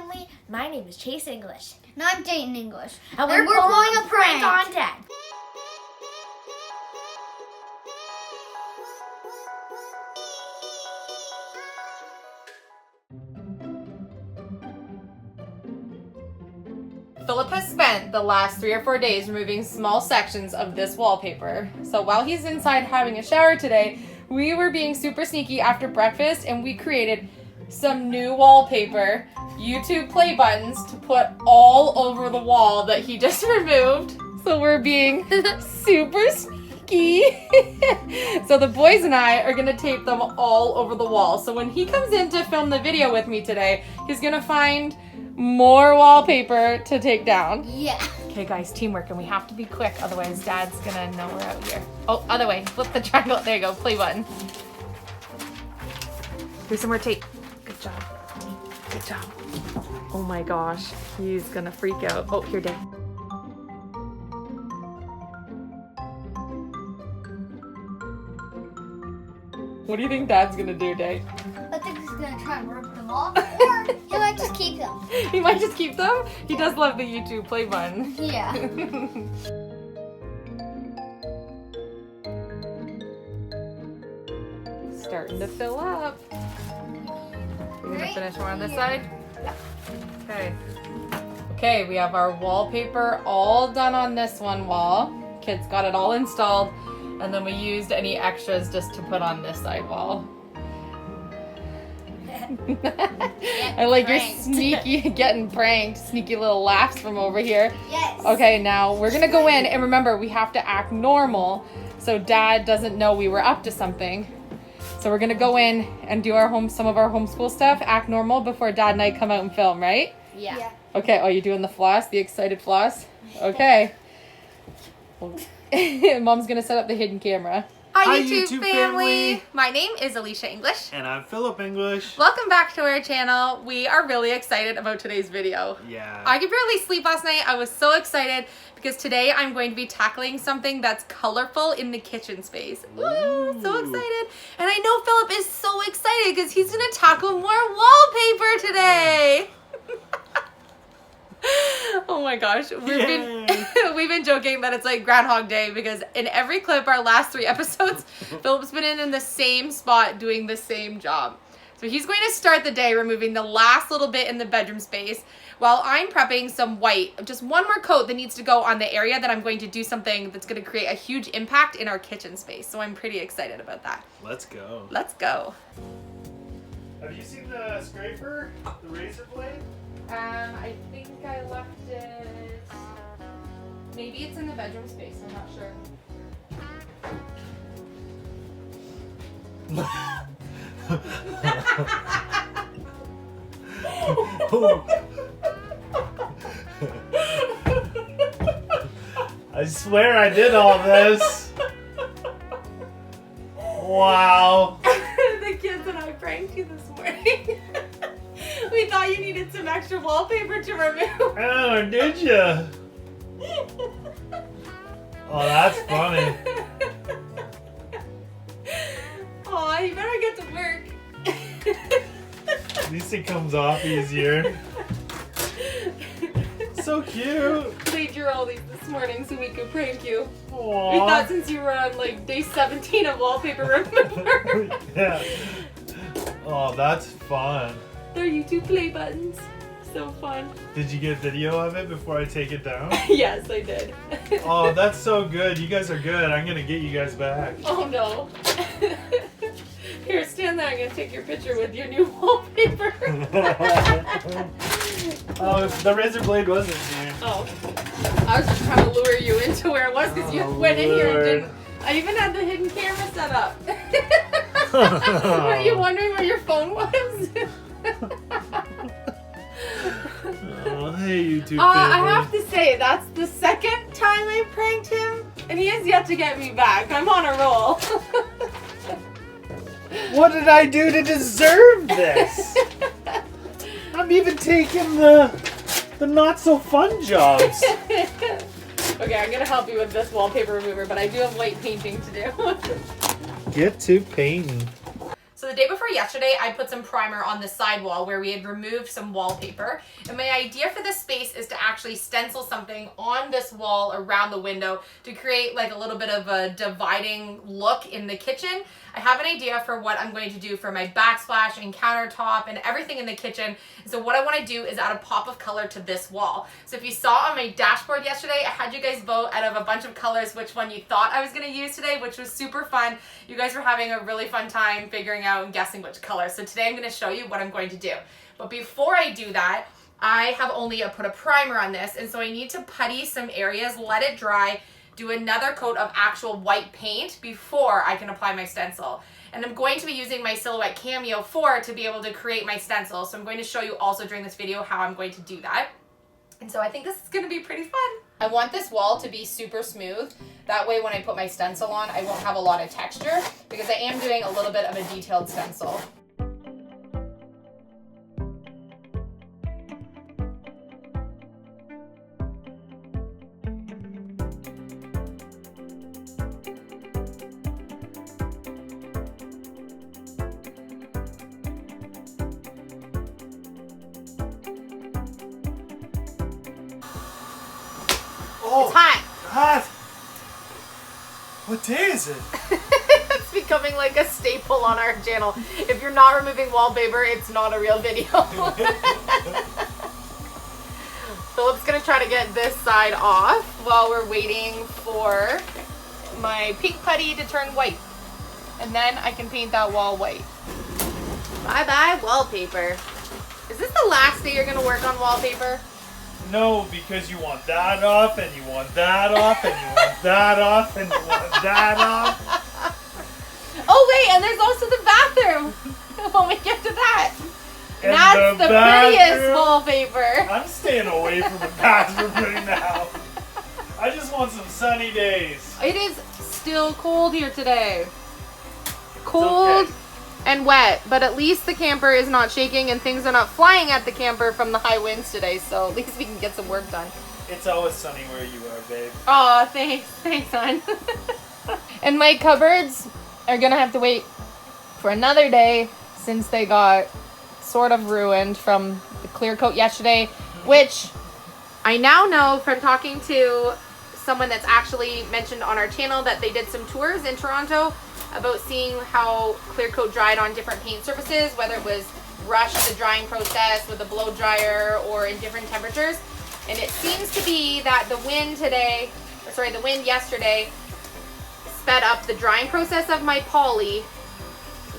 family. My name is Chase English. And I'm Dayton English. And we're pulling a prank on Dad. Philip has spent the last 3 or 4 days removing small sections of this wallpaper. So while he's inside having a shower today, we were being super sneaky after breakfast and we created some new wallpaper, YouTube play buttons to put all over the wall that he just removed. So we're being super sneaky. So the boys and I are gonna tape them all over the wall. So when he comes in to film the video with me today, he's gonna find more wallpaper to take down. Yeah. Okay guys, teamwork, and we have to be quick, otherwise Dad's gonna know we're out here. Oh, other way, flip the triangle. There you go, play button. Here's some more tape. Good job. Good job. Oh my gosh, he's gonna freak out. Oh, here, Dad. What do you think Dad's gonna do, Dad? I think he's gonna try and rip them off, or he might just keep them. He might just keep them? He does love the YouTube play button. Yeah. Starting to fill up. We're gonna finish more on this side? Yeah. Okay. Okay, we have our wallpaper all done on this one wall. Kids got it all installed. And then we used any extras just to put on this side wall. I like your sneaky getting pranked, sneaky little laughs from over here. Yes. Okay, now we're gonna go in and remember we have to act normal so Dad doesn't know we were up to something. So we're gonna go in and do some of our homeschool stuff, act normal before Dad and I come out and film, right? Yeah. Okay, oh, you doing the floss, the excited floss? Okay. Mom's gonna set up the hidden camera. Hi YouTube family! My name is Elysia English. And I'm Philip English. Welcome back to our channel. We are really excited about today's video. Yeah. I could barely sleep last night. I was so excited because today I'm going to be tackling something that's colorful in the kitchen space. Ooh, so excited. And I know Philip is so excited because he's gonna tackle more wallpaper today. Oh my gosh, we've been joking that it's like Groundhog Day because in every clip, our last 3 episodes, Philip's been in the same spot doing the same job. So he's going to start the day removing the last little bit in the bedroom space while I'm prepping some white, just one more coat that needs to go on the area that I'm going to do something that's going to create a huge impact in our kitchen space. So I'm pretty excited about that. Let's go. Let's go. Have you seen the scraper? The razor blade? I think I left it. Maybe it's in the bedroom space, I'm not sure. I swear I did all this. Wow. The kids and I pranked you this morning. We thought you needed some extra wallpaper to remove. Oh, did ya? Oh, that's funny. Oh, you better get to work. At least it comes off easier. So cute. We drew all these this morning so we could prank you. Aww. We thought since you were on like day 17 of wallpaper remover. Yeah. Oh, that's fun. They're YouTube play buttons. So fun. Did you get video of it before I take it down? Yes, I did. Oh, that's so good. You guys are good. I'm gonna get you guys back. Oh no. Here, stand there. I'm gonna take your picture with your new wallpaper. Oh, the razor blade wasn't here. Oh. I was just trying to lure you into where it was because you went in here and Lord. didn't. I even had the hidden camera set up. Were you wondering where your phone was? Oh, hey, YouTube I family. have to say, that's the second time I pranked him, and he has yet to get me back. I'm on a roll. What did I do to deserve this? I'm even taking the not so fun jobs. Okay, I'm gonna help you with this wallpaper remover, but I do have white painting to do. Get to painting. So the day before yesterday, I put some primer on the side wall where we had removed some wallpaper. And my idea for this space is to actually stencil something on this wall around the window to create like a little bit of a dividing look in the kitchen. I have an idea for what I'm going to do for my backsplash and countertop and everything in the kitchen. So what I want to do is add a pop of color to this wall. So if you saw on my dashboard yesterday, I had you guys vote out of a bunch of colors which one you thought I was going to use today, which was super fun. You guys were having a really fun time figuring out and guessing which color. So today I'm going to show you what I'm going to do. But before I do that, I have only put a primer on this, and so I need to putty some areas, let it dry, do another coat of actual white paint before I can apply my stencil. And I'm going to be using my Silhouette Cameo 4 to be able to create my stencil. So I'm going to show you also during this video how I'm going to do that. And so I think this is going to be pretty fun. I want this wall to be super smooth. That way when I put my stencil on, I won't have a lot of texture because I am doing a little bit of a detailed stencil. Oh, It's hot. hot. What day is it? It's becoming like a staple on our channel. If you're not removing wallpaper, it's not a real video. Philip's gonna try to get this side off while we're waiting for my pink putty to turn white. And then I can paint that wall white. Bye-bye wallpaper. Is this the last day you're gonna work on wallpaper? No, because you want that off, and you want that off, and you want that off, and you want that off. Oh wait, and there's also the bathroom when we get to that. And That's the prettiest bathroom. wallpaper. I'm staying away from the bathroom right now. I just want some sunny days. It is still cold here today. Cold okay. and wet, but at least the camper is not shaking and things are not flying at the camper from the high winds today, so at least we can get some work done. It's always sunny where you are, babe. Oh, thanks. Thanks, hon. And my cupboards are gonna have to wait for another day since they got sort of ruined from the clear coat yesterday, which I now know from talking to someone that's actually mentioned on our channel that they did some tours in Toronto about seeing how clear coat dried on different paint surfaces, whether it was rushed the drying process with a blow dryer or in different temperatures. And it seems to be that the wind yesterday sped up the drying process of my poly,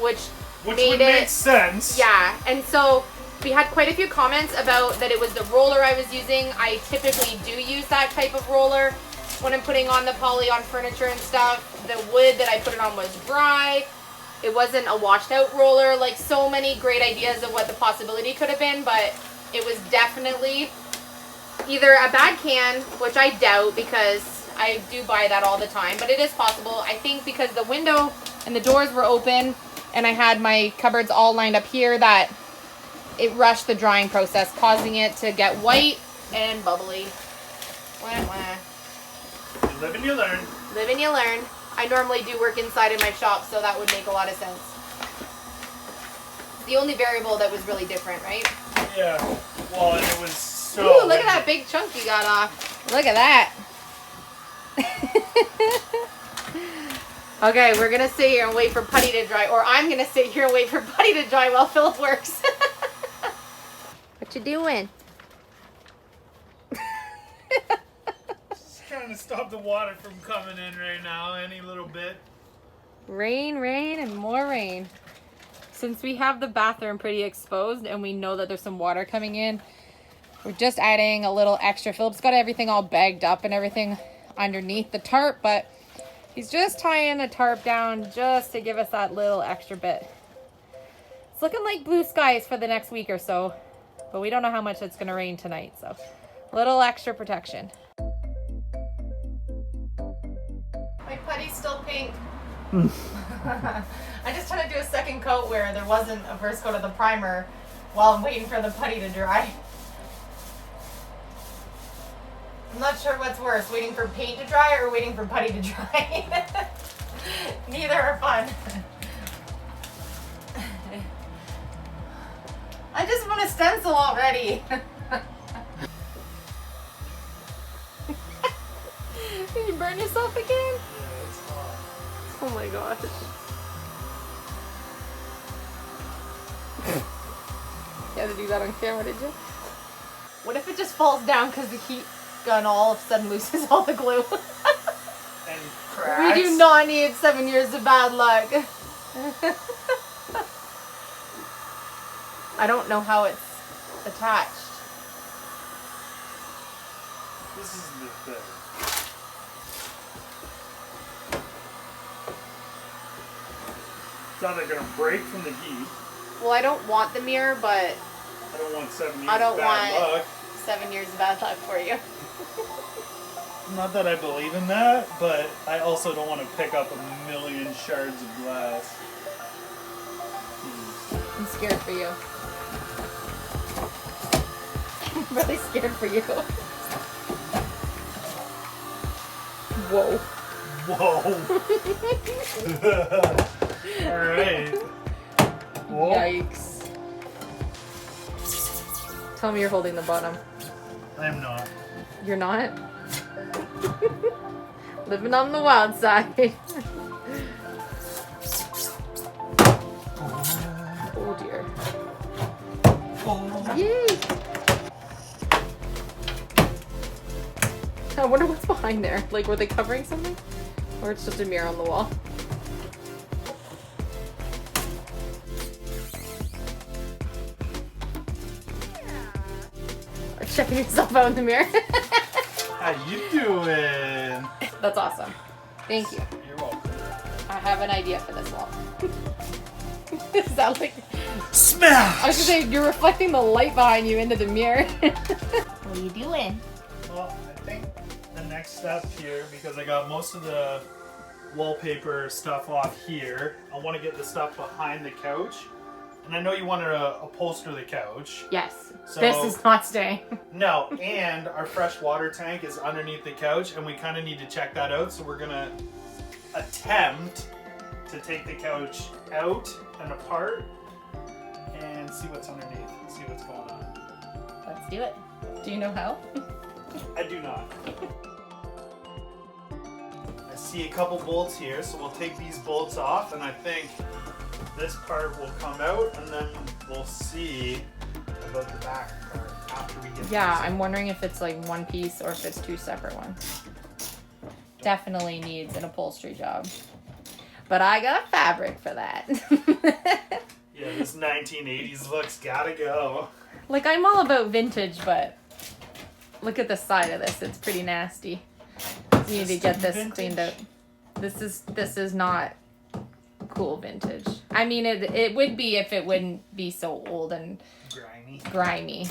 which Which made would it make sense. Yeah, and so we had quite a few comments about that it was the roller I was using. I typically do use that type of roller when I'm putting on the poly on furniture and stuff. The wood that I put it on was dry. It wasn't a washed out roller. Like, so many great ideas of what the possibility could have been, but it was definitely either a bad can, which I doubt because I do buy that all the time, but it is possible. I think because the window and the doors were open and I had my cupboards all lined up here, that it rushed the drying process, causing it to get white and bubbly. Wah, wah. You live and you learn. Live and you learn. I normally do work inside in my shop, so that would make a lot of sense. The only variable that was really different, right? Yeah. Well, and it was so... Ooh, look at that big chunk you got off. Look at that. Okay, we're going to sit here and wait for Putty to dry, or I'm going to sit here and wait for Putty to dry while Philip works. What you doing? Just trying to stop the water from coming in right now, any little bit. Rain, rain, and more rain. Since we have the bathroom pretty exposed and we know that there's some water coming in, we're just adding a little extra. Philip's got everything all bagged up and everything underneath the tarp, but he's just tying the tarp down just to give us that little extra bit. It's looking like blue skies for the next week or so, but we don't know how much it's going to rain tonight, so a little extra protection. My putty's still pink. I just tried to do a second coat where there wasn't a first coat of the primer while I'm waiting for the putty to dry. I'm not sure what's worse, waiting for paint to dry or waiting for putty to dry. Neither are fun. I just want a stencil already. Did you burn yourself again? Yeah, it's hot. Oh my gosh. You had to do that on camera, did you? What if it just falls down because the heat gun all of a sudden loses all the glue? And cracks. We do not need 7 years of bad luck. I don't know how it's attached. This is the thing. It's either gonna break from the heat. Well, I don't want the mirror, but I don't want 7 years I don't of bad want- luck. 7 years of bad luck for you. Not that I believe in that, but I also don't want to pick up a million shards of glass. I'm scared for you. I'm really scared for you. Whoa. Whoa. Alright. Whoa. Yikes. Tell me you're holding the bottom. I'm not. You're not? Living on the wild side. Oh dear. Yay! I wonder what's behind there. Like, were they covering something? Or it's just a mirror on the wall? Or checking yourself out in the mirror. How you doing? That's awesome. Thank you. You're welcome. I have an idea for this wall. It sounds like Smash! I was gonna say you're reflecting the light behind you into the mirror. What are you doing? Well, I think the next step here, because I got most of the wallpaper stuff off here, I want to get the stuff behind the couch. And I know you want to upholster the couch. Yes. So- This is not staying. No, and our fresh water tank is underneath the couch, and we kind of need to check that out. So we're gonna attempt to take the couch out and apart and see what's underneath, see what's going on. Let's do it. Do you know how? I do not. I see a couple bolts here, so we'll take these bolts off, and I think this part will come out, and then we'll see about the back part after we get Yeah, this. I'm wondering if it's like one piece or if it's two separate ones. Definitely needs an upholstery job. But I got fabric for that. Yeah, this 1980s look's gotta go. Like, I'm all about vintage, but look at the side of this. It's pretty nasty. You need to get this cleaned out. This is not cool vintage. I mean, it would be if it wouldn't be so old and grimy.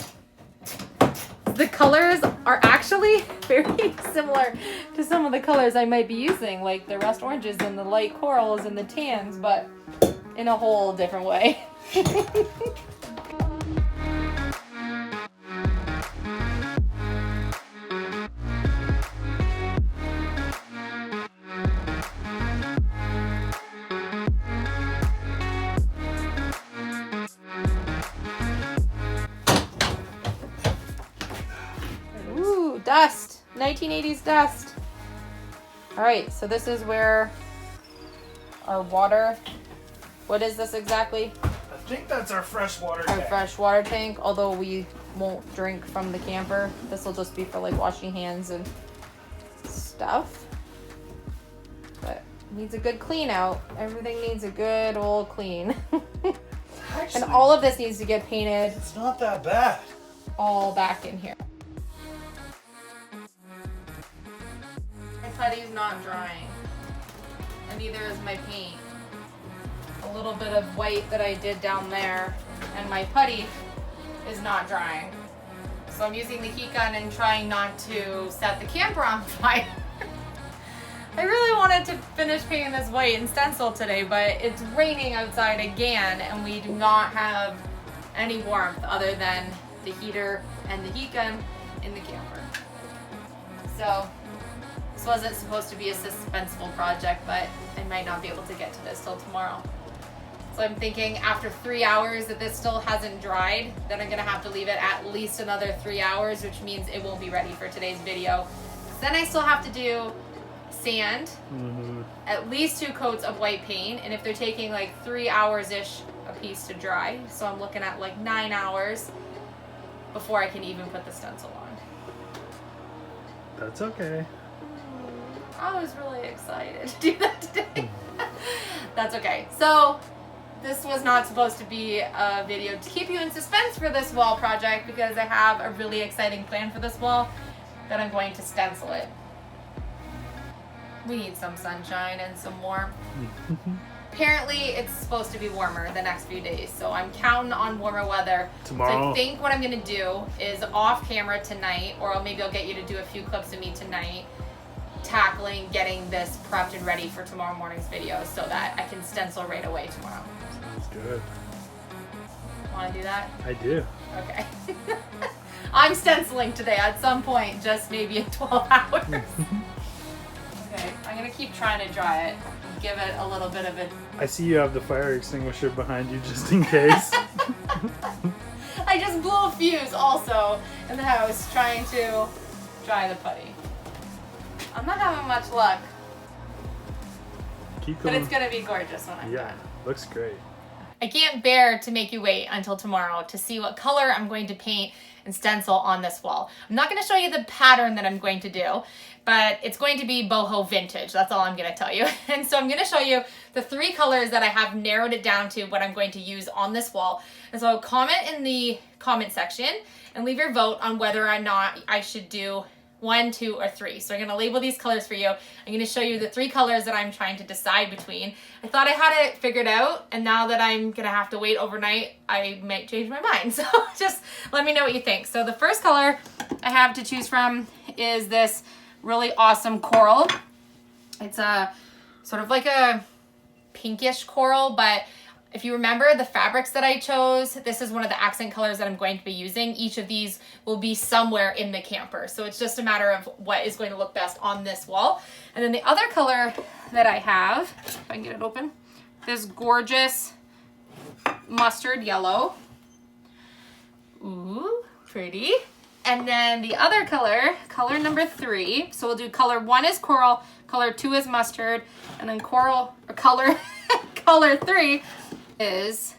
The colors are actually very similar to some of the colors I might be using, like the rust oranges and the light corals and the tans, but in a whole different way. Ooh, dust. 1980s dust. All right, so this is where our water, what is this exactly? I think that's our freshwater Our tank. fresh water tank, although we won't drink from the camper. This will just be for like washing hands and stuff. But needs a good clean out. Everything needs a good old clean. Actually, And all of this needs to get painted it's not that bad. all back in here. My putty's not drying. And neither is my paint. A little bit of white that I did down there, and my putty is not drying. So I'm using the heat gun and trying not to set the camper on fire. I really wanted to finish painting this white in Stencil today, but it's raining outside again, and we do not have any warmth other than the heater and the heat gun in the camper. So this wasn't supposed to be a suspenseful project, but I might not be able to get to this till tomorrow. So I'm thinking after 3 hours that this still hasn't dried, then I'm gonna have to leave it at least another 3 hours, which means it won't be ready for today's video. Then I still have to do sand, at least 2 coats of white paint, and if they're taking like 3 hours-ish a piece to dry, so I'm looking at like 9 hours before I can even put the stencil on. That's okay. I was really excited to do that today. That's okay. So this was not supposed to be a video to keep you in suspense for this wall project because I have a really exciting plan for this wall that I'm going to stencil it. We need some sunshine and some warmth. Apparently it's supposed to be warmer the next few days, so I'm counting on warmer weather. Tomorrow. So I think what I'm gonna do is off camera tonight, or maybe I'll get you to do a few clips of me tonight, tackling getting this prepped and ready for tomorrow morning's video so that I can stencil right away tomorrow. Sounds good. Wanna do that? I do. Okay. I'm stenciling today at some point, just maybe in 12 hours. Okay, I'm gonna keep trying to dry it. Give it a little bit of a... I see you have the fire extinguisher behind you just in case. I just blew a fuse also in the house trying to dry the putty. I'm not having much luck, Keep but going. it's gonna be gorgeous when I'm Yeah, done. looks great. I can't bear to make you wait until tomorrow to see what color I'm going to paint and stencil on this wall. I'm not going to show you the pattern that I'm going to do, but it's going to be boho vintage. That's all I'm going to tell you. And so I'm going to show you the 3 colors that I have narrowed it down to what I'm going to use on this wall. And so comment in the comment section and leave your vote on whether or not I should do 1, 2, or 3. So I'm going to label these colors for you. I'm going to show you the 3 colors that I'm trying to decide between. I thought I had it figured out, and now that I'm going to have to wait overnight, I might change my mind. So just let me know what you think. So the first color I have to choose from is this really awesome coral. It's a sort of like a pinkish coral, but if you remember the fabrics that I chose, this is one of the accent colors that I'm going to be using. Each of these will be somewhere in the camper. So it's just a matter of what is going to look best on this wall. And then the other color that I have, if I can get it open, this gorgeous mustard yellow. Ooh, pretty. And then the other color, color number 3. So we'll do color 1 is coral, color 2 is mustard, and then color 3 is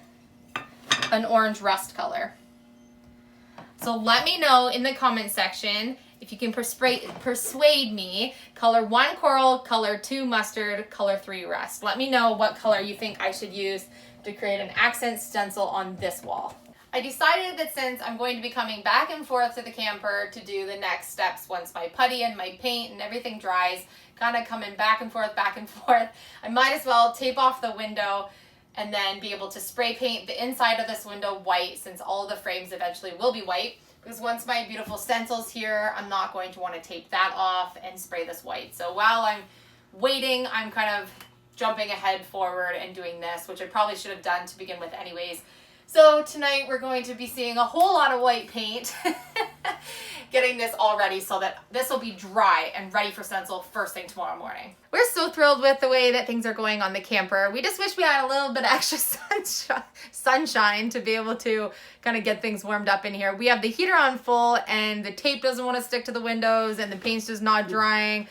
an orange rust color. So let me know in the comment section if you can persuade me. Color 1 coral, color 2 mustard, color 3 rust. Let me know what color you think I should use to create an accent stencil on this wall. I decided that since I'm going to be coming back and forth to the camper to do the next steps once my putty and my paint and everything dries, kind of coming back and forth, I might as well tape off the window and then be able to spray paint the inside of this window white, since all of the frames eventually will be white. Because once my beautiful stencil's here, I'm not going to want to tape that off and spray this white. So while I'm waiting, I'm kind of jumping ahead forward and doing this, which I probably should have done to begin with anyways. So tonight we're going to be seeing a whole lot of white paint, getting this all ready so that this will be dry and ready for stencil first thing tomorrow morning. We're so thrilled with the way that things are going on the camper. We just wish we had a little bit of extra sunshine to be able to kind of get things warmed up in here. We have the heater on full and the tape doesn't want to stick to the windows and the paint's just not drying.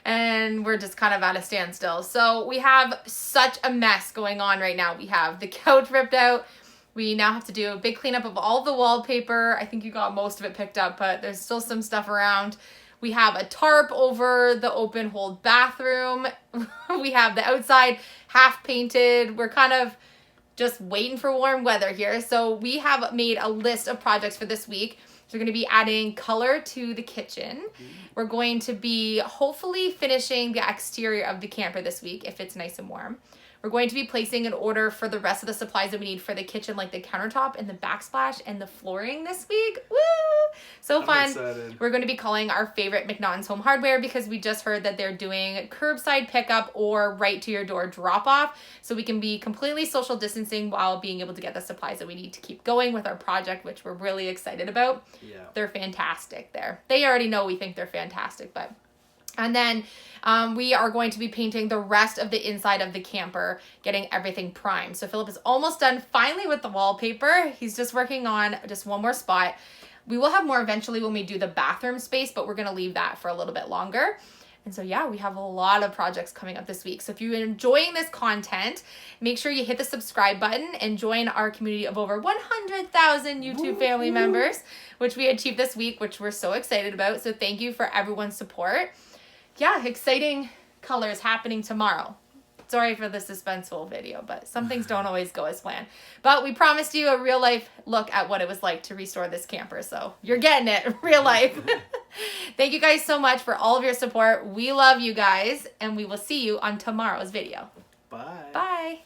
And we're just kind of at a standstill. So we have such a mess going on right now. We have the couch ripped out. We now have to do a big cleanup of all the wallpaper. I think you got most of it picked up, but there's still some stuff around. We have a tarp over the open hold bathroom. We have the outside half painted. We're kind of just waiting for warm weather here. So we have made a list of projects for this week. So we're going to be adding color to the kitchen. We're going to be hopefully finishing the exterior of the camper this week if it's nice and warm. We're going to be placing an order for the rest of the supplies that we need for the kitchen, like the countertop and the backsplash and the flooring this week. Woo! So fun. Excited. We're going to be calling our favorite McNaughton's Home Hardware because we just heard that they're doing curbside pickup or right to your door drop off. So we can be completely social distancing while being able to get the supplies that we need to keep going with our project, which we're really excited about. Yeah. They're fantastic there. They already know we think they're fantastic, but And then we are going to be painting the rest of the inside of the camper, getting everything primed. So Philip is almost done finally with the wallpaper. He's just working on just one more spot. We will have more eventually when we do the bathroom space, but we're going to leave that for a little bit longer. And so, yeah, we have a lot of projects coming up this week. So if you're enjoying this content, make sure you hit the subscribe button and join our community of over 100,000 YouTube family members, which we achieved this week, which we're so excited about. So thank you for everyone's support. Yeah, exciting colors happening tomorrow. Sorry for the suspenseful video, but some things don't always go as planned. But we promised you a real life look at what it was like to restore this camper. So you're getting it, real life. Thank you guys so much for all of your support. We love you guys, and we will see you on tomorrow's video. Bye. Bye.